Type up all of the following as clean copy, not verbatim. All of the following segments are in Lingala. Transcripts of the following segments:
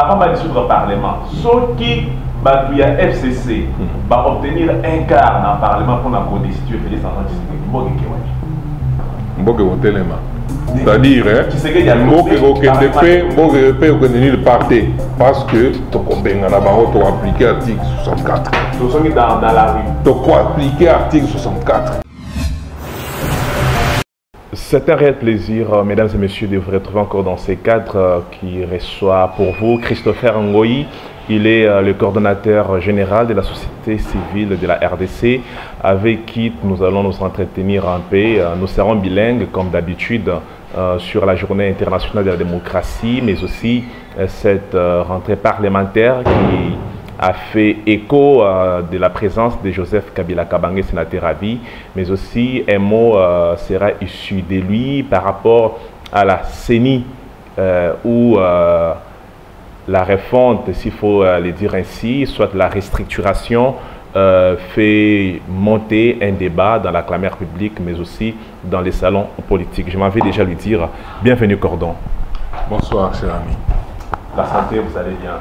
avant de dissoudre le Parlement, ceux qui il y a FCC va obtenir un quart dans le Parlement pour la destituer Félix Antoine Tshisekedi. C'est-à-dire, le parti parce que tu as appliqué l'article 64. Dans la rue. Tu as appliqué l'article 64. C'est un réel plaisir, mesdames et messieurs, de vous retrouver encore dans ces cadres qui reçoit pour vous Christopher Ngoyi. Il est le coordonnateur général de la société civile de la RDC, avec qui nous allons nous entretenir en paix. Nous serons bilingues, comme d'habitude, sur la journée internationale de la démocratie, mais aussi cette rentrée parlementaire qui a fait écho de la présence de Joseph Kabila Kabange, sénateur à vie, mais aussi un mot sera issu de lui par rapport à la CENI où la refonte, s'il faut le dire ainsi, soit la restructuration, fait monter un débat dans la clameur publique, mais aussi dans les salons politiques. Je m'en vais déjà lui dire bienvenue, Cordon. Bonsoir, cher ami. La santé, vous allez bien?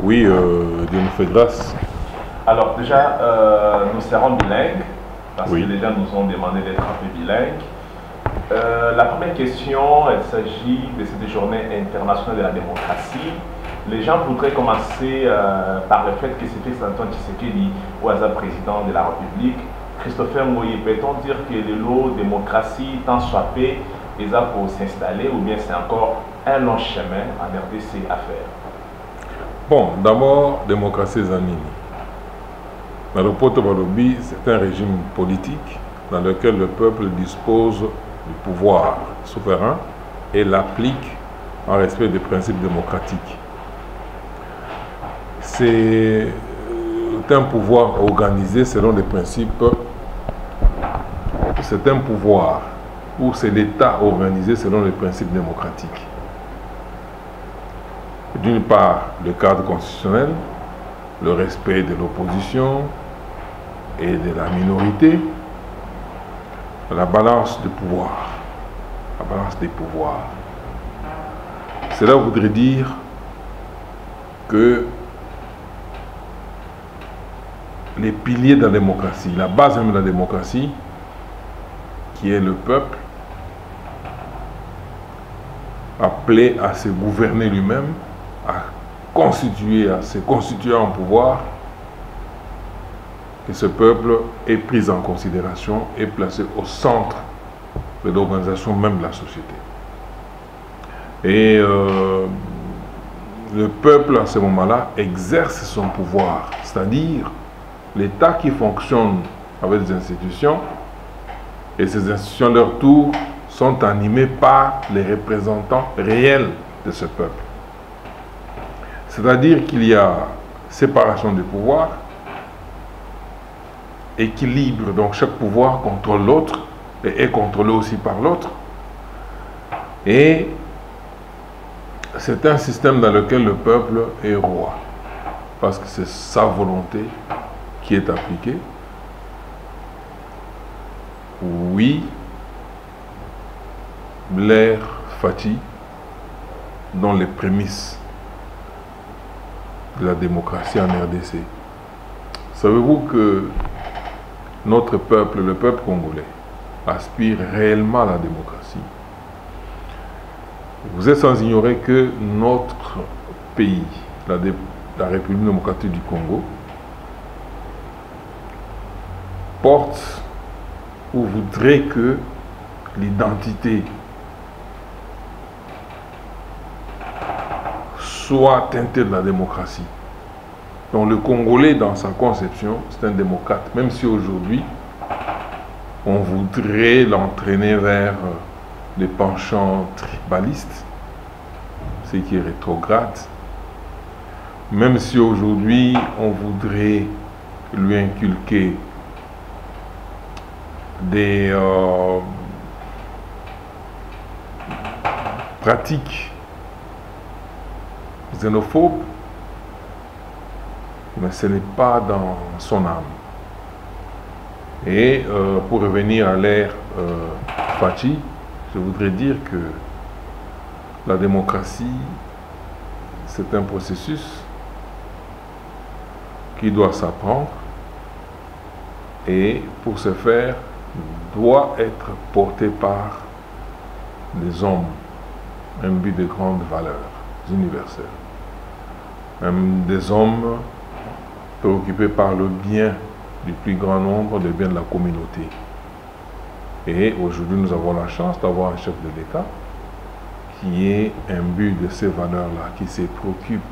Oui, Dieu nous fait grâce. Alors déjà, nous serons bilingues, parce oui. que les gens nous ont demandé d'être un peu bilingues. La première question, il s'agit de cette journée internationale de la démocratie. Les gens voudraient commencer par le fait que c'est Félix Antoine Tshisekedi, ou hasard président de la République. Christopher Ngoyi, peut-on dire que le lot démocratie tant soit paix, ils ont pour s'installer, ou bien c'est encore un long chemin en RDC à faire? Bon, d'abord, démocratie Zanini. Dans le Poto-Balobi, c'est un régime politique dans lequel le peuple dispose du pouvoir souverain et l'applique en respect des principes démocratiques. C'est un pouvoir organisé selon les principes, c'est un pouvoir où c'est l'État organisé selon les principes démocratiques. D'une part, le cadre constitutionnel, le respect de l'opposition et de la minorité, la balance de pouvoir, la balance des pouvoirs. Cela voudrait dire que les piliers de la démocratie, la base même de la démocratie, qui est le peuple, appelé à se gouverner lui-même, à se constituer en pouvoir, que ce peuple est pris en considération et placé au centre de l'organisation même de la société. Et le peuple, à ce moment-là, exerce son pouvoir, c'est-à-dire l'État qui fonctionne avec des institutions, et ces institutions, à leur tour, sont animées par les représentants réels de ce peuple. C'est-à-dire qu'il y a séparation des pouvoirs, équilibre, donc chaque pouvoir contrôle l'autre et est contrôlé aussi par l'autre. Et c'est un système dans lequel le peuple est roi, parce que c'est sa volonté qui est appliquée. Oui, Blair Fati, dans les prémices de la démocratie en RDC. Savez-vous que notre peuple, le peuple congolais, aspire réellement à la démocratie? Vous êtes sans ignorer que notre pays, la République démocratique du Congo, porte ou voudrait que l'identité soit teintée de la démocratie. Donc le Congolais, dans sa conception, c'est un démocrate, même si aujourd'hui, on voudrait l'entraîner vers les penchants tribalistes, ce qui est rétrograde, même si aujourd'hui, on voudrait lui inculquer des pratiques xénophobes, mais ce n'est pas dans son âme. Et pour revenir à l'ère Fachi, je voudrais dire que la démocratie, c'est un processus qui doit s'apprendre et pour ce faire doit être porté par des hommes imbus de grandes valeurs universelles, des hommes préoccupés par le bien du plus grand nombre, le bien de la communauté. Et aujourd'hui, nous avons la chance d'avoir un chef de l'État qui est imbu de ces valeurs-là, qui se préoccupe,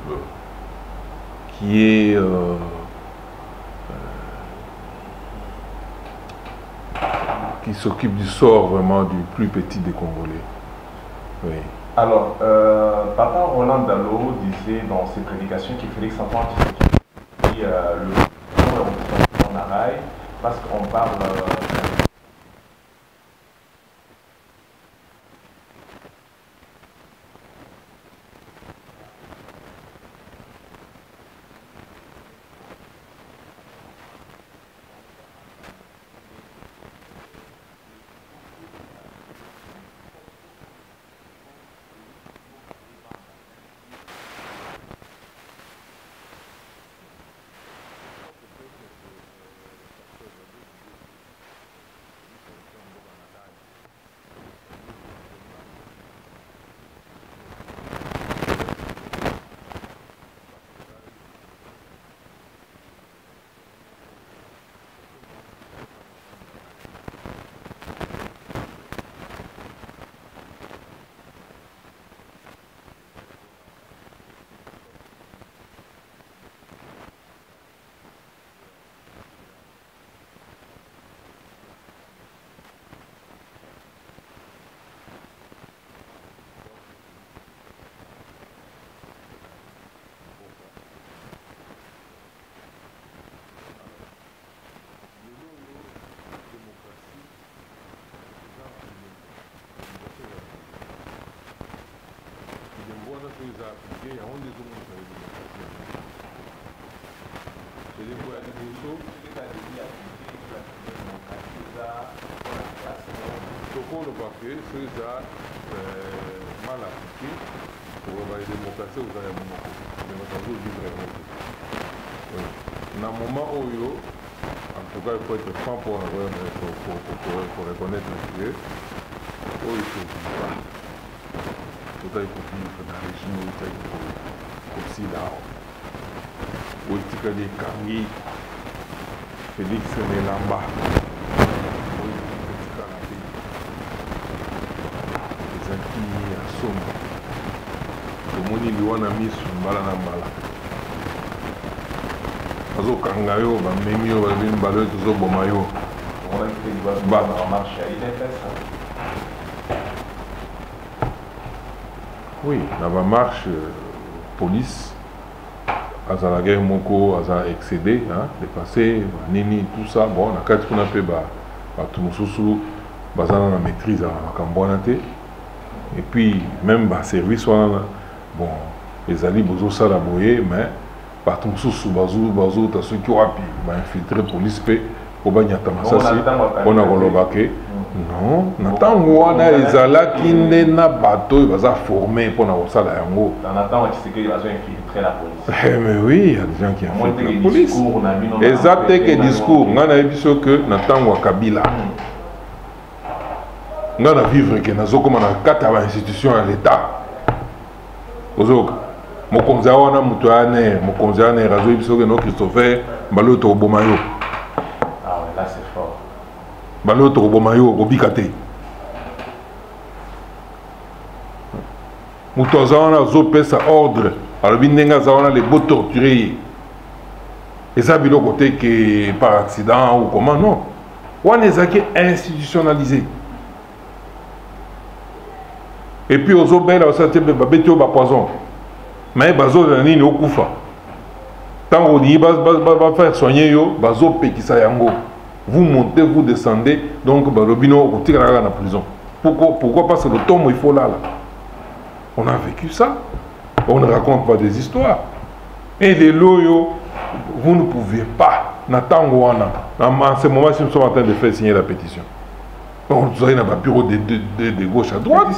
qui s'occupe du sort vraiment du plus petit des Congolais. Oui. Alors, Papa Roland Dallot disait dans ses prédications qu'il fallait que Antoine Tshisekedi le en arail, parce qu'on parle mal appliqué pour la démocratie aux Ayamonoko. Mais nous avons dit vraiment. Dans le moment où, en tout cas, il faut être franc pour reconnaître que il faut vivre. Il faut vivre dans le régime comme si là, où il y a des Kangi, Félix Nelamba. Tomoni liwana misu mbala na mbala azokanga yo bamemi yo babi mbala oyo tozoboma yo oui na bamarche police azala guerre moko azala excédé dépassé nini tout ça bon na kati kuna mpe bato mosusu bazana na maîtrise ya makambo wana te. Et puis, même le service, bon, les alliés, ils sont boyé, mais partout sous bazou, t'as ceux qui ont infiltré la police, pour on a relobé. Non, n'attend pas les alliés qui n'ont bateau, ils vont former pour nous ça là. On attend qu'ils vont infiltrer la police. Mais oui, il y a des gens qui infiltrent la police. Exact que discours, on a vu que n'attend pas Kabila. Nous avons vivre que nous avons quatre institutions à l'État. Mon conseiller, mon conseiller, Christopher, Baloto Obomayo. Ah ouais, là c'est fort. Baloto Obomayo, Obikate. Moutouazana, Zopé, sa ordre. Alors, Bindenga, Zawana, les beaux torturés. Et ça, il côté que par accident ou comment, non. On est institutionnalisé. Et puis aux autres, ils ont poison. Mais ils ont kufa. Tant qu'on dit va faire soigner vous montez, vous descendez, donc vous tirez la prison. Pourquoi? Parce que le tombe il faut là. On a vécu ça. On ne raconte pas des histoires. Et les loyaux, vous ne pouviez pas. En ce moment, nous sommes en train de faire signer la pétition. On a un bureau de gauche à droite.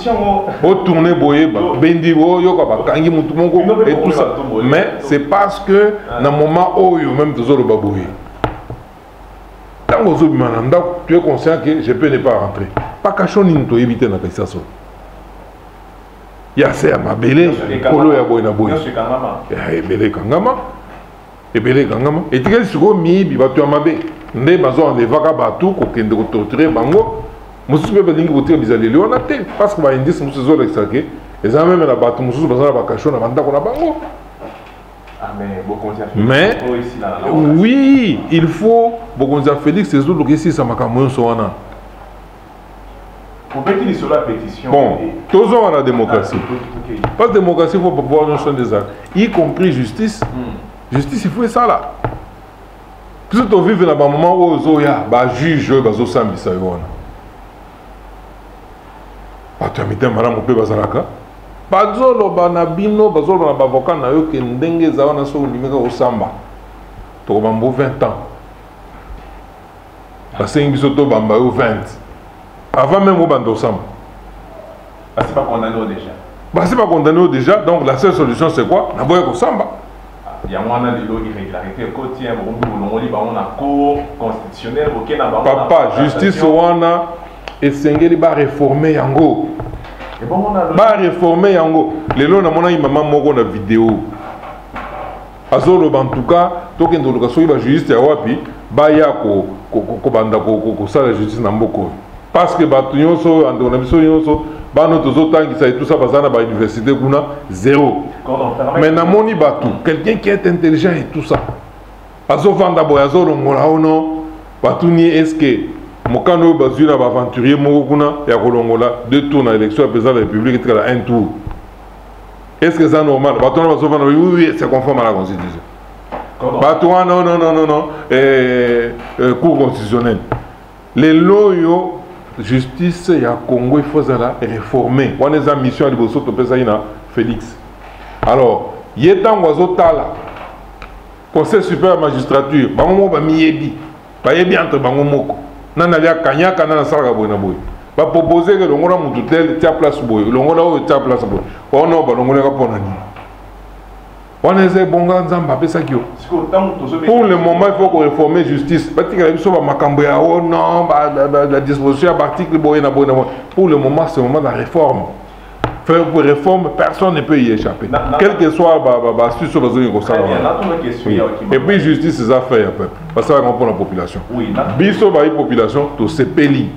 Au tourner boye, bendi boyo, kangi mutumongo et tout ça. Mais c'est parce que dans le moment où même tous les baboué. Quand tu es conscient que je peux ne pas rentrer. Pas cachon ni to éviter na kaisa so. Ya c'est à ma belle, kolo ya boy na boy. Ya belle kangama. Et belle kangama. Et tu es sur mi bi ba tu amabe. Nde bazo en evaka batu ko kende ko torturer bango. Mususu pe balingi botir bizali leona te parce que ba indice mususu zo l'exaké. Et ça même la batu mususu bazo ba cachon na banda ko na bango. Mais oui, il faut Bokonza Félix c'est tout ici ça m'a camoué sur wana. Pour qu'il sur la pétition. Bon, tous ont la démocratie. Parce que la démocratie, il faut pouvoir nous des actes, y compris justice. Justice, il faut ça là. Puis tu vis dans un moment où Zoya, bah juge, bah Zosambi ça y est. Bah tu as mis un madame au pays bazalaka. Bazolo banabino bazolo na bavocat na yo ke ndenge za wana so limeka osamba to bambo 20 ans la sengi biso to bamba yo 20 avant même au bando osamba c'est pas condamné déjà c'est pas condamné déjà donc la seule solution c'est quoi na boye osamba il y a moins de irrégularité côtière on li ba on a cour constitutionnelle auquel na ba papa justice wana esengeli ba réformer yango. Ba réformer yango lelo na mona maman moko na vidéo azolo en tout cas tokendo loka soki ba juriste ya wapi ba ya ko banda ko sala justice na mboko parce que ba nyonso ando na biso nyonso ba no tozotangisa et tout ça bazana ba université kuna zéro mais na moni batu quelqu'un qui est intelligent et tout ça azo vanda boya azolo ngola ono batu ni est-ce que Mokano bazuna aventurier mokuna ya kolongola 2 tours dans l'élection à président de la République et un tour. Est-ce que c'est normal? Oui, c'est conforme à la Constitution. Non. Cour constitutionnelle. Les loyaux, justice, il y a Congo, il faut réformer. On a une mission à l'Iboso, Félix. Alors, il y a un oiseau tala. Conseil supérieur de la magistrature, bango ba miyebi. Ba yebi entre bango moko. Nanalia kanyaka na sala boy na boy ba proposer que longola mutu tel tia place boy longola o tia place boy ono ba longola ka pona ni on essaie bonga nzamba pesa kio pour le moment il faut qu'on réformer justice batika biso ba makambo ya oh non la disposition à article boy na boy pour le moment c'est le moment de la réforme faire pour réforme personne ne peut y échapper quel que soit ba astuce sur besoin ko sala et puis justice c'est affaire ya peuple parce que ça va comprendre la population biso ba population to sepeli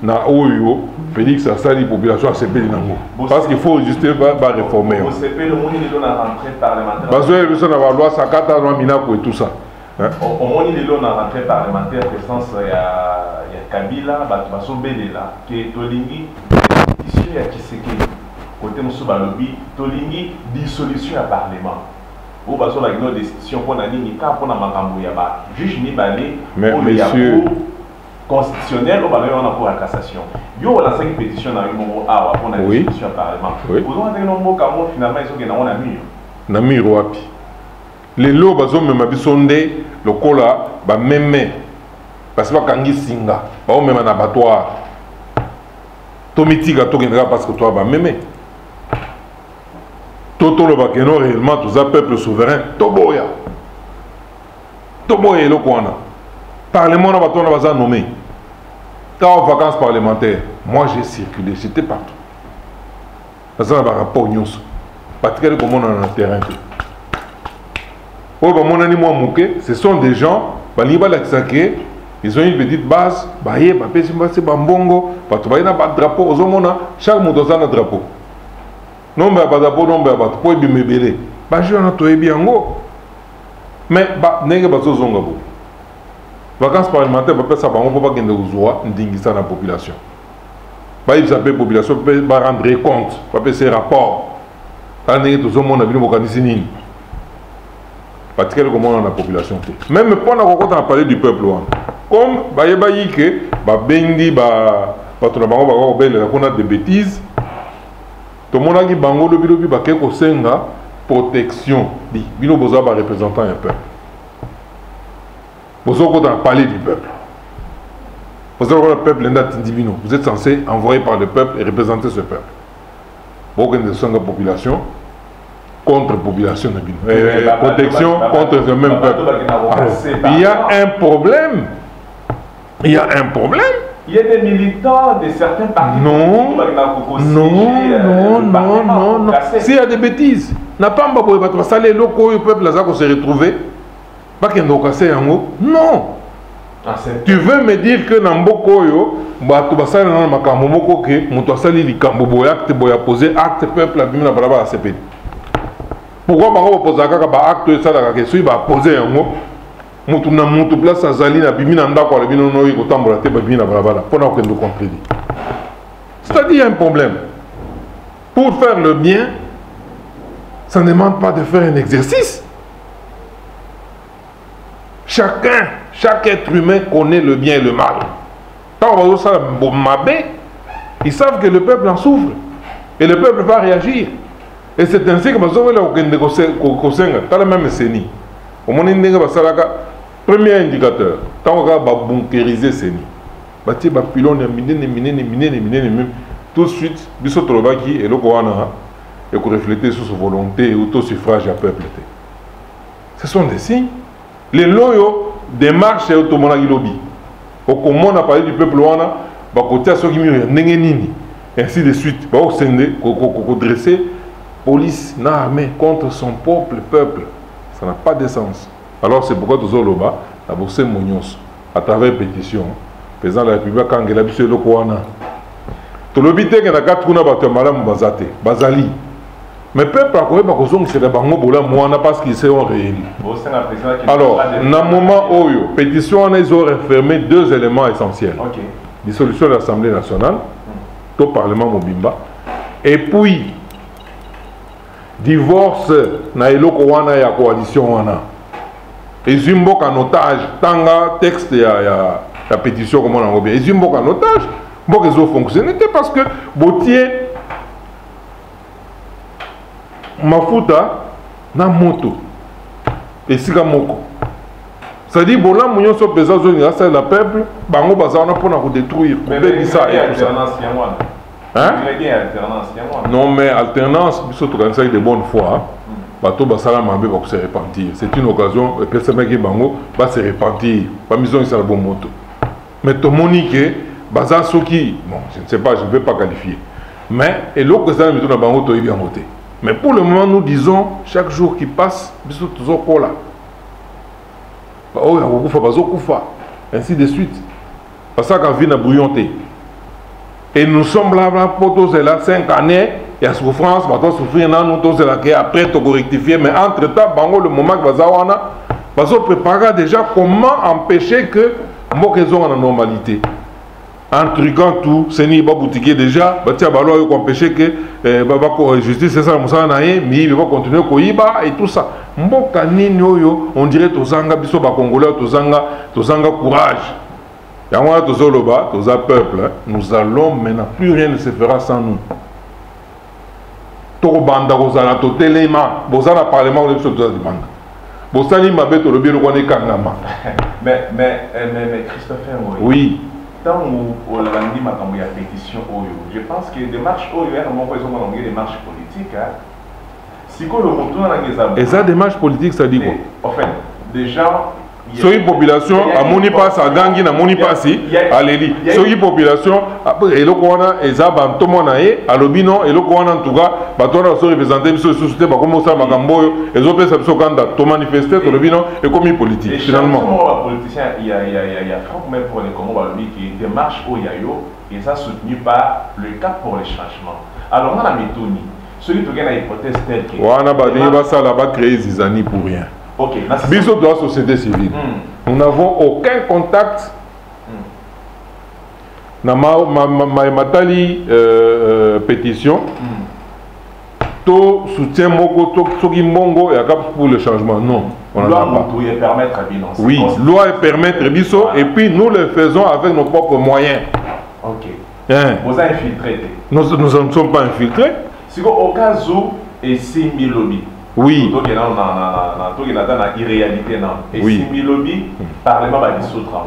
na oyo Félix a sali population a sepeli nango parce qu'il faut juste ba réformer au sepeli le monde il a rentré parlementaire parce que besoin d'avoir loi sakata loi minako et tout ça au monde il a rentré parlementaire que sens ya Kabila ba sobelela que tolingi issue ya Tshisekedi côté musu balobi tolingi dissolution ya parlement ou baso la une décision pour na nini ka pour na makambo ya ba juge ni balé mais monsieur constitutionnel au balé on a pour la cassation yo la 5 pétition na numéro A pour na dissolution ya parlement vous on a un nombre comme finalement ils sont que na mur wapi les lots baso même bisonde lokola ba meme parce que kangi singa ba même na abattoir Tomitika tokendra parce que toi va m'aimer. Toto le bakeno réellement tous un peuple souverain. Toboya. Toboya le kwana. Parlement na bato na baza nommé. Quand en vacances parlementaires, moi j'ai circulé, j'étais partout. Parce que na ba rapport nyonso. Particulièrement comme on a un terrain. Oh ba mon ani moi mouké, ce sont des gens bani ba laksake. Ils ont une petite base, baye, bapé, c'est bambongo, parce que ba drapeau, aux hommes, chaque monde a un drapeau. Non, mais pas drapeau, non, mais pas pour bien mébélé. Bah, je n'ai pas bien go. Mais, bah, n'est-ce pas zo zongabo. Vacances parlementaires, bah, ça va, on peut pas gagner aux oies, n'dingi ça dans la population. Bah, ils appellent population, bah, rendre compte, bah, ces rapports. Là, n'est-ce pas tout le monde a vu le mécanisme. Particulièrement comment on a la population. Même pendant qu'on a parlé du peuple, comme bayebayi que babendi patron bango on a des bêtises. Tout le monde a dit bango le bilobi ba keko senga protection di bino boza ba représentant un peuple. Bozo qu'on a parlé du peuple. Vous savez, le peuple, vous êtes censé envoyer par le peuple et représenter ce peuple. Pour que la population, contre-population, protection contre le même peuple. Alors, il y a un problème. Il y a un problème. Il y a des militants de certains partis. Non, non. S'il y a des bêtises, n'a pas de salé locaux, le peuple va se retrouver. Pas qu'il y ait non. Tu veux me dire que dans Bokoyo, tu vas salir dans le Makamomoko, que tu vas salir les Kamboboya, tu vas poser acte peuple à Bimina Brava à CP. Pourquoi tu vas poser acte et ça, tu vas poser un mot? Mutu na mutu place azali na bimina ndako ala bino noyi kotambola te bimina balabala pona ko ndo comprendre. C'est-à-dire il y a un problème. Pour faire le bien, ça ne demande pas de faire un exercice. Chaque être humain connaît le bien et le mal. Quand on va ça mabé, ils savent que le peuple en souffre et le peuple va réagir. Et c'est ainsi que nous avons la même sénie. Au moment où premier indicateur, quand on va bunkériser ces nids, bâtir des pylônes, tout de suite, bisous Trobaki et le Koana, et qu'on reflète sur sa volonté et autosuffrage à peuple. Ce sont des signes. Les loyaux démarchent et automonagi lobby. Au comment on a parlé du peuple Wana, côté à ceux qui m'ont dit, ainsi de suite, qu'on dresser police, l'armée contre son propre peuple. Ça n'a pas de sens. Alors c'est pourquoi nous avons la bourse Mounios, à travers pétition, président de la République, quand il a vu le Kouana. Tout le bité qu'il y a 4 Bazate, Bazali. Mais peuple a connu parce que c'est le Bango Bola Moana parce qu'ils sont réels. Alors, dans le moment où la pétition, ils ont refermé 2 éléments essentiels. Dissolution de l'Assemblée nationale, au Parlement Mobimba, et puis divorce na eloko wana ya coalition wana. Ils ont en otage tanga texte ya pétition comme on a bien. Ils ont en otage. Bon ils ont fonctionné parce que Botier mafuta na moto et sika moko. C'est-à-dire bola mounyo so pesa zo ni asa la peuple bango bazana pour na détruire. Mais ça et alternance yamwana. Hein? Non mais alternance, surtout quand c'est de bonne foi, bateau basala mabé va se repentir. C'est une occasion, personne qui bango va se repentir. Pas mission ici à la bonne moto. Mais tout monique, baza soki, bon, je ne sais pas, je ne vais pas qualifier. Mais et l'autre ça nous na bango to bien voté. Mais pour le moment nous disons chaque jour qui passe, biso toujours kola. Bah oh ya kufa bazo kufa, ainsi de suite. Parce que vie na brouillonté. Et nous sommes là pour tous là 5 années, il y a souffrance, on va souffrir, nous tous là qui après tout rectifier, mais entre temps, le moment que vous allez préparer déjà comment empêcher que nous ayons la normalité. En truquant tout, c'est ni pas boutiquer déjà, il va empêcher que la justice c'est ça, mais il va continuer à et tout ça. On dirait que les Congolais ont courage. Peuple, nous allons maintenant, plus rien ne se fera sans nous. Mais Christopher, oui. Tant où on a dit ma pétition, je pense que les démarches, des démarches politiques. Si on retourne et ça, démarche politique, ça dit quoi? En fait, déjà. Sur une population, à moni passe à Gangi, à moni passe à Léli. Sur une population, et le Kouana, et ça, tout le monde à l'Obino, et le Kouana en tout cas, on a représenté sur la société, comme ça, Magamboyo, et les autres personnes qui manifester, tout l'Obino, et comme une politique, finalement. Il y a Franck, même pour les Congo, qui démarche au Yayo, et ça soutenu par le cap pour les changements. Alors, on a la méthode, celui qui a l'hypothèse telle que. On va créer Zizani pour rien. Okay, bisous de la société civile. Nous n'avons aucun contact. Dans ma pétition, tout soutien Moko, tout Mongo et pour le changement. Non, on n'en a pas. Oui, loi et permettre biso et puis nous le faisons avec nos propres moyens. Ok. Hein? Vous avez infiltré. Nous ne sommes pas infiltrés. Si au cas où, et si lobby. Oui. Donc, il y a une irréalité. Et si lobby, parlement va dissoudre.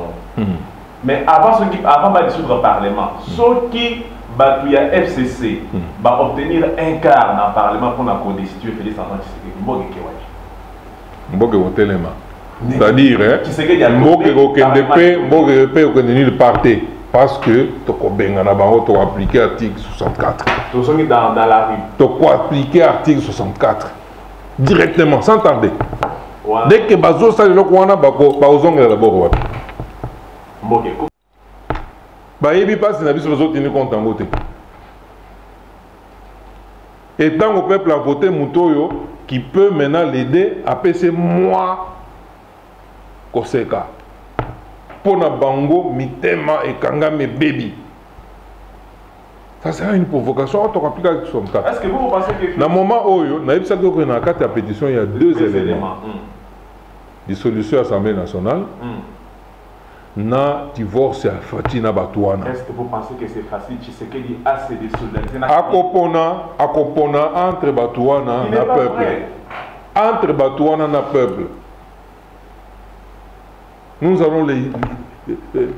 Mais avant de dissoudre le Parlement, ceux qui il y a FCC va obtenir un quart dans le Parlement pour la destituer Félix Antoine Tshisekedi. Mboke Otelema. C'est-à-dire, Mboke parti parce que tu as appliqué l'article 64. Tu es dans la rue. Tu as appliqué l'article 64 directement, sans tarder. Dès que Bazo ça le Kwana Baozong d'abord. Mboke. Bayebi passe na biso bazo tenir compte en côté. Et tant au peuple a voté Mutoyo qui peut maintenant l'aider à passer moi Koseka. Pour na bango mitema et kangame baby. Ça sera une provocation à ton application 64. Est-ce que vous pensez que dans le moment où na yebisa ko na carte de pétition il y a deux éléments. Dissolution de l'Assemblée nationale. Na divorce à Fatina Batouana. Est-ce que vous pensez que c'est facile Tshisekedi a ses désolidarités? Akopona entre Batouana et le peuple. Entre Batouana et le peuple. Nous allons te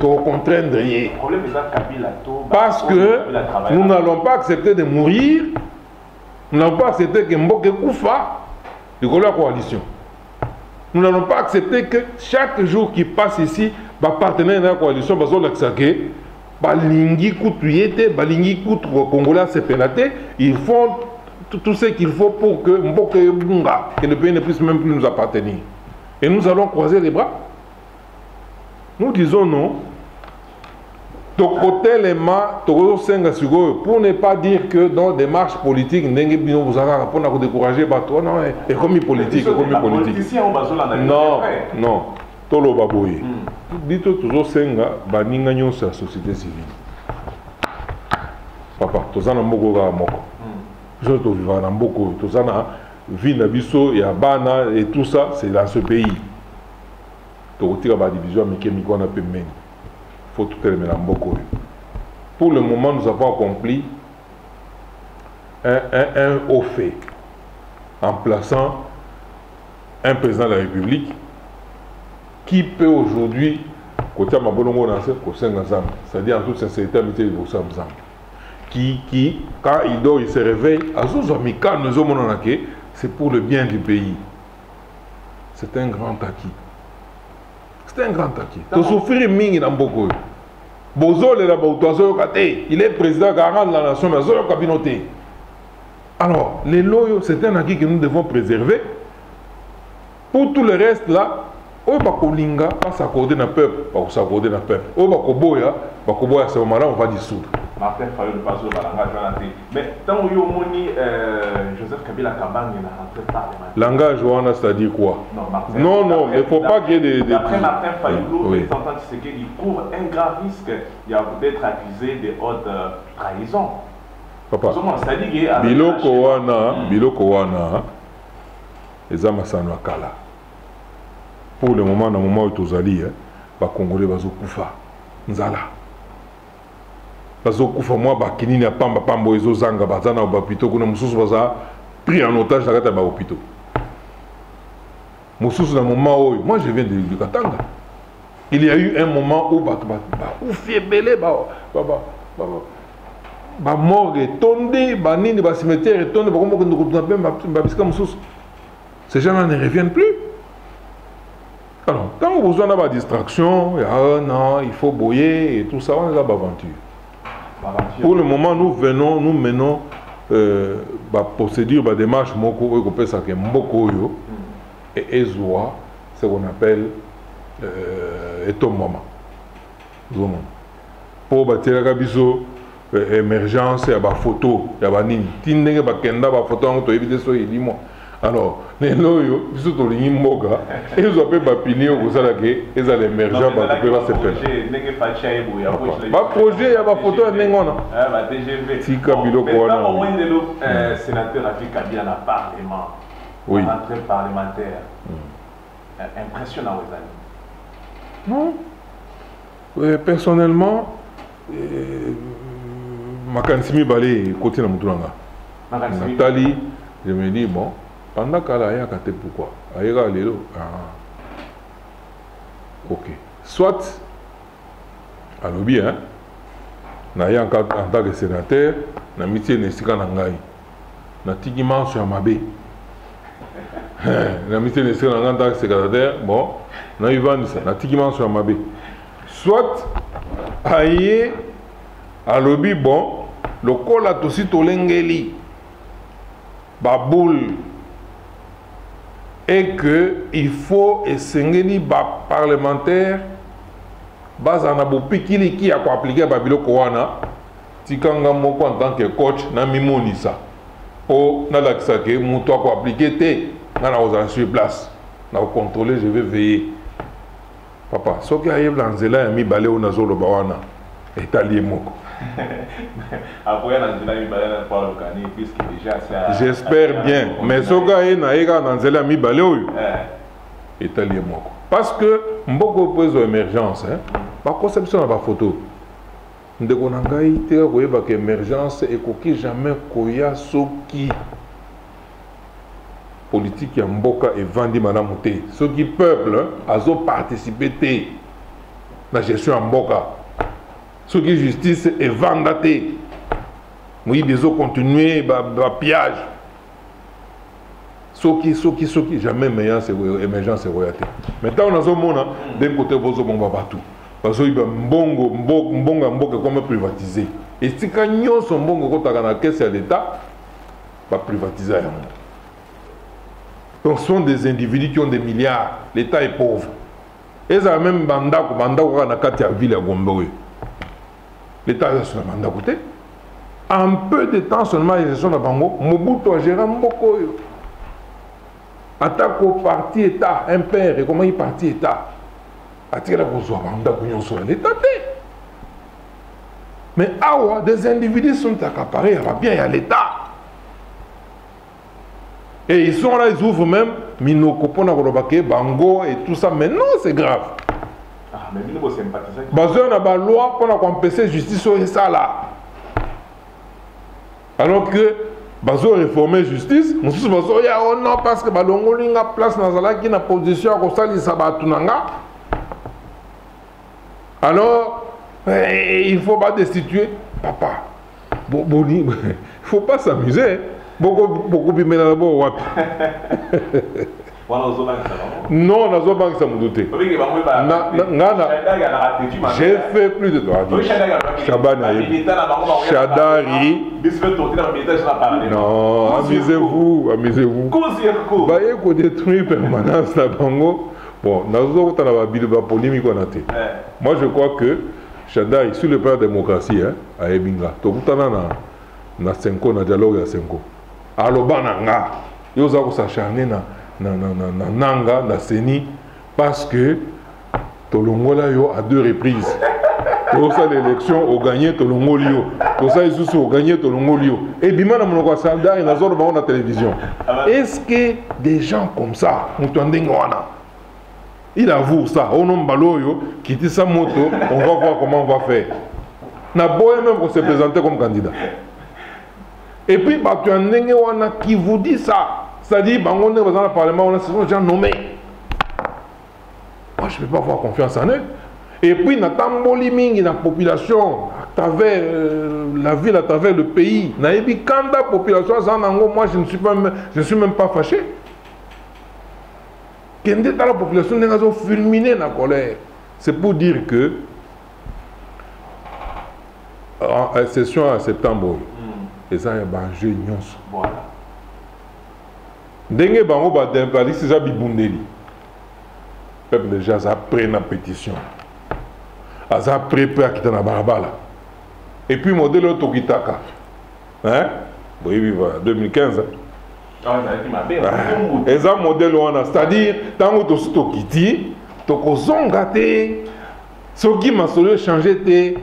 contraindre. Le problème est que Kabila parce que nous n'allons pas accepter de mourir. Nous n'allons pas accepter que Mboke Koufa de la coalition. Nous n'allons pas accepter que chaque jour qui passe ici, les partenaires de la coalition, ils font tout ce qu'il faut pour que le pays ne puisse même plus nous appartenir. Et nous allons croiser les bras. Nous disons non. Pour ne pas dire que dans des marches politiques, vous allez décourager et comme politique. Non, non. Tolo baboye. Dito toujours senga baninga nyonso la société civile. Papa, tozana mboko ga moko. Je to vivre na mboko, tozana vie na biso ya bana et tout ça, c'est dans ce pays. To retira ba division mikemiko na pemeni. Faut tout aimer na mboko. Pour le moment, nous avons accompli un haut fait en plaçant un président de la République qui peut aujourd'hui, c'est-à-dire en toute sincérité, qui, quand il dort, il se réveille, c'est pour le bien du pays. C'est un grand acquis. C'est un grand acquis. Tu souffres mingi dans beaucoup. Il est président garant de la nation, mais il communauté. Alors, les loyaux, c'est un acquis que nous devons préserver. Pour tout le reste là, on va s'accorder dans le peuple, on va s'accorder dans le peuple. On va à ce moment-là, on va dissoudre. Martin Fayou ne passe pas langage. Mais tant que Joseph Kabila Kabang est rentré parlementaire. Langage, c'est-à-dire quoi? Non, non, mais il ne faut pas qu'il y ait des. Après Martin Fayou, il court un grand risque d'être accusé de haute trahison. Papa, Biloko Wana, les Amassano Kala. Pour le moment, dans le moment où tu es allé, les Congolais vont koufa. Nzala. Bazo koufa moi bakini na pamba pambo ezo zanga bazana obapito kuna mususu baza pris en otage na kata ba hôpital. Mususu na moment où moi je viens de Katanga. Il y a eu un moment où ba fiebele ba morgue tombé, ba nini ba cimetière tombé ba comme que nous ba biska mususu. Ces gens-là ne reviennent plus. Alors, quand vous besoin d'avoir distraction, non, il faut boyer et tout ça, on est là aventure. Pour le moment, nous menons la procédure, la démarche, et Ezoa, ce qu'on appelle Etomama. Pour bâtir la biso, émergence, il y a des photos, il y a des nini. Il y a des photos, il y a des photos. Alors, les loyaux, ils sont tous les moga, ils ont fait des piliers au Salake, ils ont l'émergent, ils ont fait des projet, il y a des photos, il y a des photos. Si Kabilo Kouana. Au moins, le sénateur a fait Kabila dans le Parlement, rentrée parlementaire. Impressionnant aux amis. Non. Personnellement, Makansimi Balé, côté de Moutoulanga. Nathalie, je me dis, bon. Pendant qu'elle a été pourquoi? Ok. Soit alobi hein na ya en tant que sénateur na mitie nesika na ngai na tiki manso ya mabe na mitie nesika na ngai en tant que sénateur bon na ivandisa na tiki manso ya mabe soit aye alobi bon lokola tosi tolengeli baboule et que il faut esengeli ba parlementaire baza na bopikili ki ya ko appliquer ba biloko wana tikanga moko en tant que coach na mimonisa po na lakisa ke muto ko appliquer te na ozala sur place na contrôler je vais veiller papa soki ayebla nzela ya mibale o nazolo ba wana etali moko. J'espère bien, mais ce gars na ega na nzela mi balé oyo. Etali moko. Parce que mboko pose émergence hein. Ba conception ba photo. Ndeko na ngai te ko yeba que émergence ekoki jamais koya soki politique ya mboka et vandi malamu te. Soki peuple azo participer te na gestion ya mboka. Ce qui justice est vendaté. Oui, ils ont continué à pillage. Ce qui jamais meilleur c'est émergence royauté. Maintenant on a ce monde d'un côté bozo bomba partout. Parce que mbongo comme privatisé. Et si quand nous sommes mbongo quand on a caisse à l'État, va privatiser. Donc ce sont des individus qui ont des milliards. L'État est pauvre. Et ça même banda ko na kati ya ville ya Gombe. L'État a son mandat côté. En peu de temps seulement, ils sont à Bango. Mobutu a géré Mboko. Attaque au parti État, un père, et comment il parti État. Attaque la mandat sur l'État. Mais awa, des individus sont accaparés, il y a bien, il y a l'État. Et ils sont là, ils ouvrent même Minoko, Ponagolobake, Bango et tout ça. Mais non, c'est grave. Mais nous sommes sympathisants. Bazour n'a pas loi pour empêcher justice sur ça là. Alors que Bazour réformer justice, nous sommes Bazour ya oh non parce que Balongo linga place dans la qui na position comme ça li sabatunanga. Alors il faut pas destituer papa. Boni, il faut pas s'amuser. Beaucoup plus maintenant wapi. Non, on a besoin de ça me douter. J'ai fait plus de droits. Chadari. Non, amusez-vous, amusez-vous. Bah, il faut détruire permanence la Bango. Bon, nous avons polémique. Moi, je crois que Chadari, sur le plan de la démocratie, à Ebinga, tout le temps, na 5 ans, na dialogue à 5 ans. Alors, bananga, il y a s'acharner nanga na seni parce que Tolongola yo à 2 reprises. Pour ça l'élection au gagné Tolongolio. Pour ça ils ont gagné Tolongolio. Et bima na monoko salda et na zone ba na télévision. Est-ce que des gens comme ça mutandengwana il avoue ça au nom baloyo qui dit sa moto on va voir comment on va faire. Na boye même pour se présenter comme candidat. Et puis Batuandengwana qui vous dit ça. C'est-à-dire, dans le Parlement, on a ces gens nommés. Moi, je ne peux pas avoir confiance en eux. Et puis, dans la population, à travers la ville, à travers le pays, quand la population, moi, je ne suis même pas fâché. Quand la population est fulminée dans la colère, c'est pour dire que, en session en septembre, et ça, il y a un jeu nyonso. Voilà. Dengue bango ba dembali c'est bibundeli. Peuple déjà ça prend la pétition. Ça prépare qui na barabala. Et puis modèle Tokitaka. Hein? Oui voilà 2015. Et ça modèle on c'est-à-dire tant que to Tokiti, to kozonga te. Ce qui m'a solo changer te.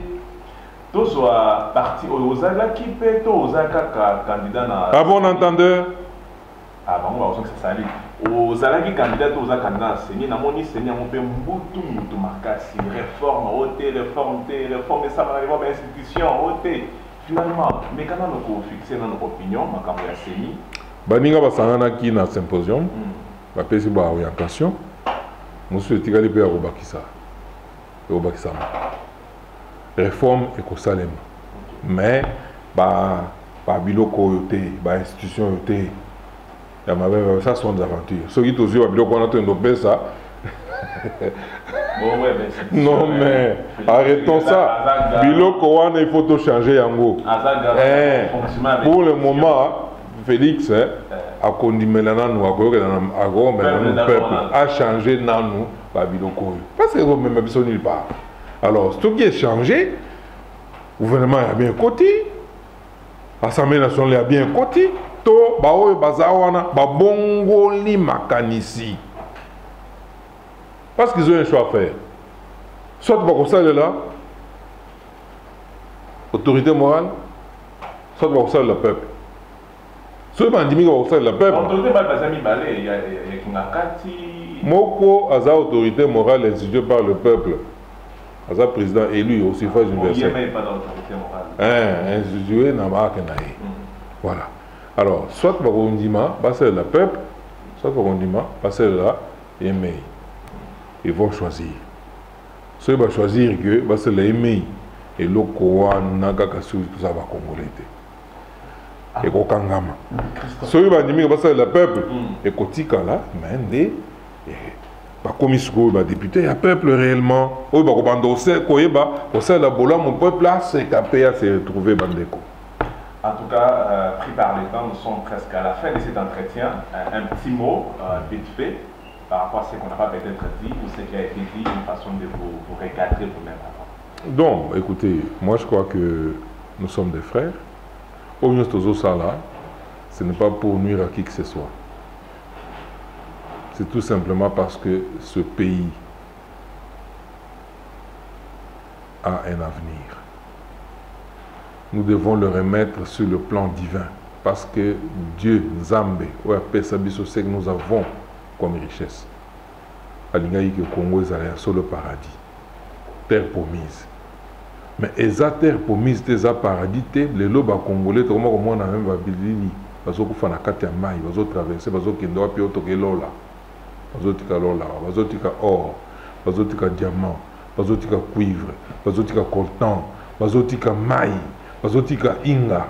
To soit parti aux Zaga qui peut to aux Zaga candidat na. Ah bon entendeur. Ah bon, on va que ça s'allie. Aux alliés candidats, aux candidats, c'est ni namoni, c'est ni amon pe mbutu mutu makasi réforme, réforme ça va arriver à institution, finalement, mais quand on a fixé notre opinion, ma campagne seni. Baninga basangana ki na symposium, ba pesi ba orientation. Monsieur Tigali pe robakisa. Robakisa. réforme et qu'on salem. Mais, bah biloko yote, bah institution yote, ça sont des aventures. Ceux qui ont dit biloko on a tout ça. Bon, ouais, mais non mais arrêtons ça. Biloko on il faut tout changer yango. Pour le moment, Félix a condamné nous peuple a changé nous bah biloko. Parce que vous même besoin nulle part. Alors, ce qui est changé, le gouvernement a bien côté, l'Assemblée nationale a bien côté, to baoye bazawana babongoli makanisi. Parce qu'ils ont un choix à faire. Soit pour ça là, autorité morale, soit pour ça le peuple. Soit pour ça le peuple. Autorité morale, il y a Kinakati. Moko a autorité morale instituée par le peuple. Aza président élu au suffrage universel. Il n'y a pas d'autorité morale. Institué n'a pas qu'un. Voilà. Alors, soit par Ondima, passer le peuple, soit par Ondima, passer là, et ils vont choisir. Soit ils vont choisir que passer le Emei et le Koa Nagakasu, tout ça va congolais. Et Kokangama. Soit ils vont dire que passer le peuple et Kotika là, mais comme député, il y a peuple réellement. Au sein la bola, mon peuple là, c'est capé à se retrouver Bandeko. En tout cas, pris par le temps, nous sommes presque à la fin de cet entretien. Un petit mot, vite fait, par rapport à ce qu'on n'a pas peut-être dit ou ce qui a été dit, une façon de vous recadrer vous-même. Donc, écoutez, moi je crois que nous sommes des frères. Au moins, ce n'est pas pour nuire à qui que ce soit. C'est tout simplement parce que ce pays a un avenir. Nous devons le remettre sur le plan divin. Parce que Dieu, Nzambe, c'est que nous avons comme richesse. Alingaï que Congo est sur le paradis. Terre promise. Mais eza terre promise, eza paradis, les lobes congolais, comme on a même Babilini, parce qu'on fait la carte à maille, parce qu'on traverse, parce qu'on doit payer au là. Bazotika lola, bazotika or, bazotika diamant, bazotika cuivre, bazotika coltan, bazotika maï, bazotika inga.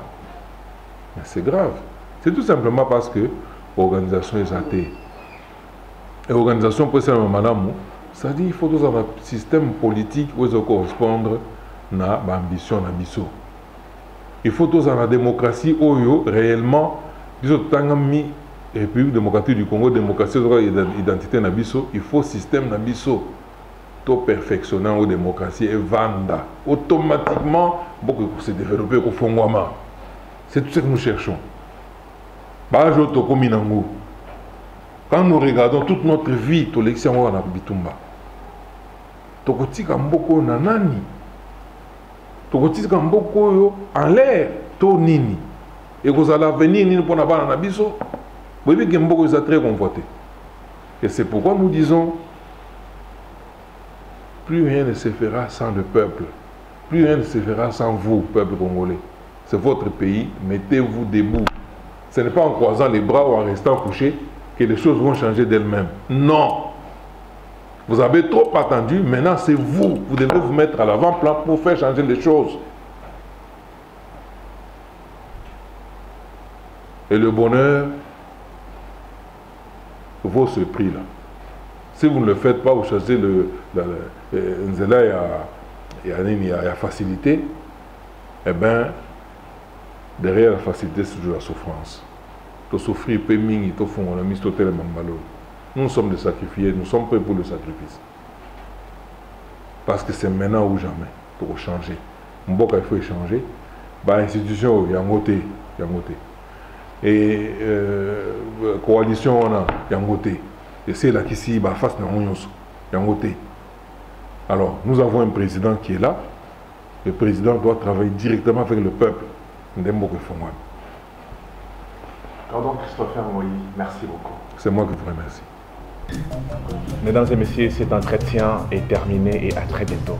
Mais c'est grave. C'est tout simplement parce que l'organisation est athée. Et l'organisation pour ça, madame, ça dit qu'il faut tous avoir un système politique où ça correspondre à l'ambition de l'ambition. Il faut tous avoir la démocratie où réellement, République démocratique du Congo, démocratie identité nabiso, il faut système nabiso tout perfectionner aux démocratie et vanda automatiquement beaucoup se développer au Fongwama. C'est tout ce que nous cherchons. Quand nous regardons toute notre vie, tout l'élection on a bitumba. Tokotika mboko na nani? Tokotika mboko yo en l'air to nini? Et vous allez venir nini pour na nabiso? Vous voyez que Mboko est très conforté. Et c'est pourquoi nous disons, plus rien ne se fera sans le peuple. Plus rien ne se fera sans vous, peuple congolais. C'est votre pays, mettez-vous debout. Ce n'est pas en croisant les bras ou en restant couché que les choses vont changer d'elles-mêmes. Non. Vous avez trop attendu, maintenant c'est vous. Vous devez vous mettre à l'avant-plan pour faire changer les choses. Et le bonheur vaut ce prix-là. Si vous ne le faites pas, vous choisissez Nzela et la facilité, eh bien, derrière la facilité, c'est toujours la souffrance. Tu souffrir, tu mingi, tu fond, on a mis tout tellement malheureux. Nous sommes des sacrifiés, nous sommes prêts pour le sacrifice. Parce que c'est maintenant ou jamais pour changer. Mboka, il faut échanger. Bah, institution, il y a un côté. Et coalition on a yangoté et c'est là qu'ici bah face na yangoté. Alors nous avons un président qui est là. Le président doit travailler directement avec le peuple. Pardon Christopher Ngoyi, merci beaucoup. C'est moi qui vous remercie. Mesdames et messieurs, cet entretien est terminé et à très bientôt.